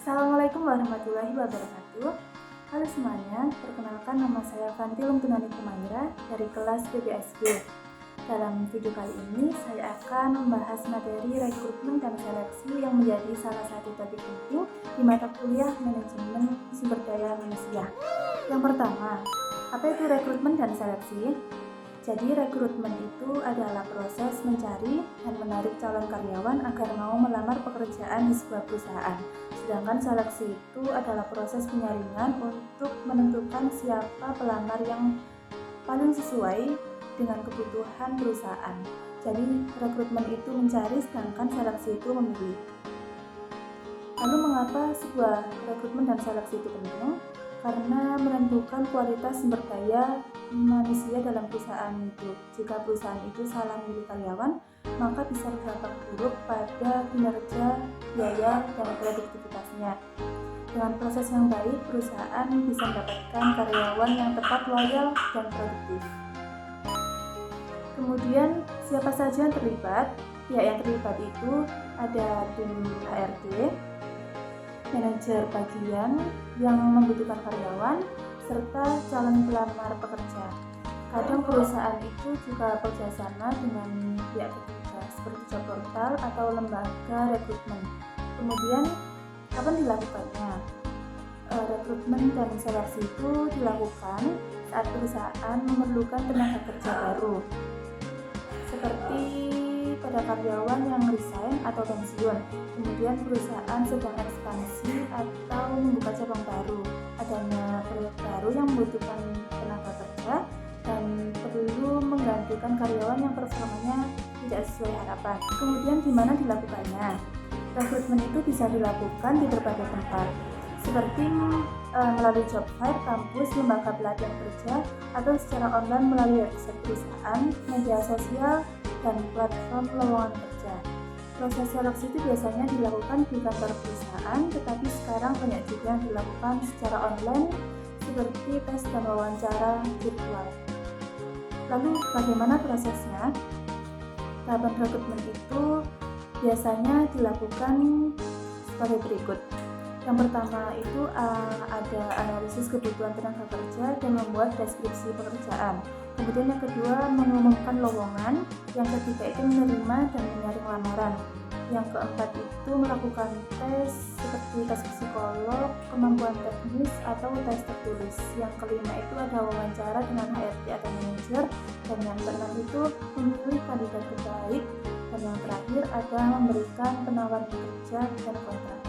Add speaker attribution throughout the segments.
Speaker 1: Assalamualaikum warahmatullahi wabarakatuh. Halo semuanya, perkenalkan nama saya Fanti Lumtunani Kumaira dari kelas PBSB. Dalam video kali ini saya akan membahas materi rekrutmen dan seleksi yang menjadi salah satu topik penting di mata kuliah manajemen sumber daya manusia. Yang pertama, apa itu rekrutmen dan seleksi? Jadi rekrutmen itu adalah proses mencari dan menarik calon karyawan agar mau melamar pekerjaan di sebuah perusahaan. Sedangkan seleksi itu adalah proses penyaringan untuk menentukan siapa pelamar yang paling sesuai dengan kebutuhan perusahaan. Jadi rekrutmen itu mencari, sedangkan seleksi itu memilih. Lalu mengapa sebuah rekrutmen dan seleksi itu penting? Karena menentukan kualitas sumber daya manusia dalam perusahaan itu. Jika perusahaan itu salah memilih karyawan, maka bisa berdampak buruk pada kinerja, biaya, dan produktivitasnya. Dengan proses yang baik, perusahaan bisa mendapatkan karyawan yang tepat, loyal, dan produktif. Kemudian, siapa saja yang terlibat? Pihak yang terlibat itu ada tim HRD, manajer bagian yang membutuhkan karyawan, serta calon pelamar pekerja. Kadang perusahaan itu juga bekerjasama dengan pihak ketiga seperti job portal atau lembaga rekrutmen. Kemudian, kapan dilakukannya? Rekrutmen dan seleksi itu dilakukan saat perusahaan memerlukan tenaga kerja baru, seperti pada karyawan yang resign atau pensiun. Kemudian perusahaan sedang ekspansi atau membuka cabang baru, adanya proyek baru yang membutuhkan tenaga kerja dan perlu menggantikan karyawan yang performanya tidak sesuai harapan. Kemudian di mana dilakukannya? Rekrutmen itu bisa dilakukan di berbagai tempat, seperti melalui job fair, kampus, lembaga pelatihan kerja, atau secara online melalui website perusahaan, media sosial, dan platform lowongan kerja. Proses seleksi itu biasanya dilakukan di kantor perusahaan, tetapi sekarang banyak juga yang dilakukan secara online seperti tes dan wawancara virtual. Lalu bagaimana prosesnya? Tahapan rekrutmen itu biasanya dilakukan sebagai berikut. Yang pertama itu ada analisis kebutuhan tenaga kerja dan membuat deskripsi pekerjaan. Kemudian yang kedua mengumumkan lowongan. Yang ketiga itu menerima dan menyaring lamaran. Yang keempat itu melakukan tes seperti tes psikolog, kemampuan teknis, atau tes tertulis. Yang kelima itu ada wawancara dengan HRD atau manajer. Dan yang keenam itu memilih kandidat terbaik. Dan yang terakhir ada memberikan penawaran kerja dan kontrak.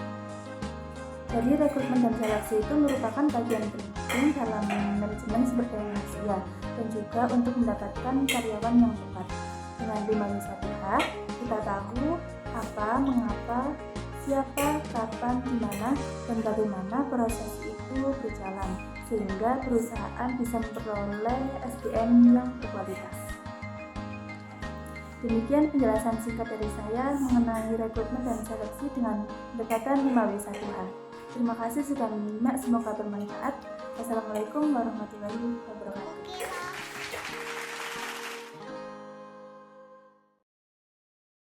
Speaker 1: Jadi rekrutmen dan seleksi itu merupakan bagian penting dalam manajemen sumber daya manusia dan juga untuk mendapatkan karyawan yang tepat. Dengan 5W1H, kita tahu apa, mengapa, siapa, kapan, di mana, dan bagaimana proses itu berjalan sehingga perusahaan bisa memperoleh SDM yang berkualitas. Demikian penjelasan singkat dari saya mengenai rekrutmen dan seleksi dengan pendekatan 5W1H. Terima kasih sudah menyimak, semoga bermanfaat. Wassalamualaikum warahmatullahi wabarakatuh.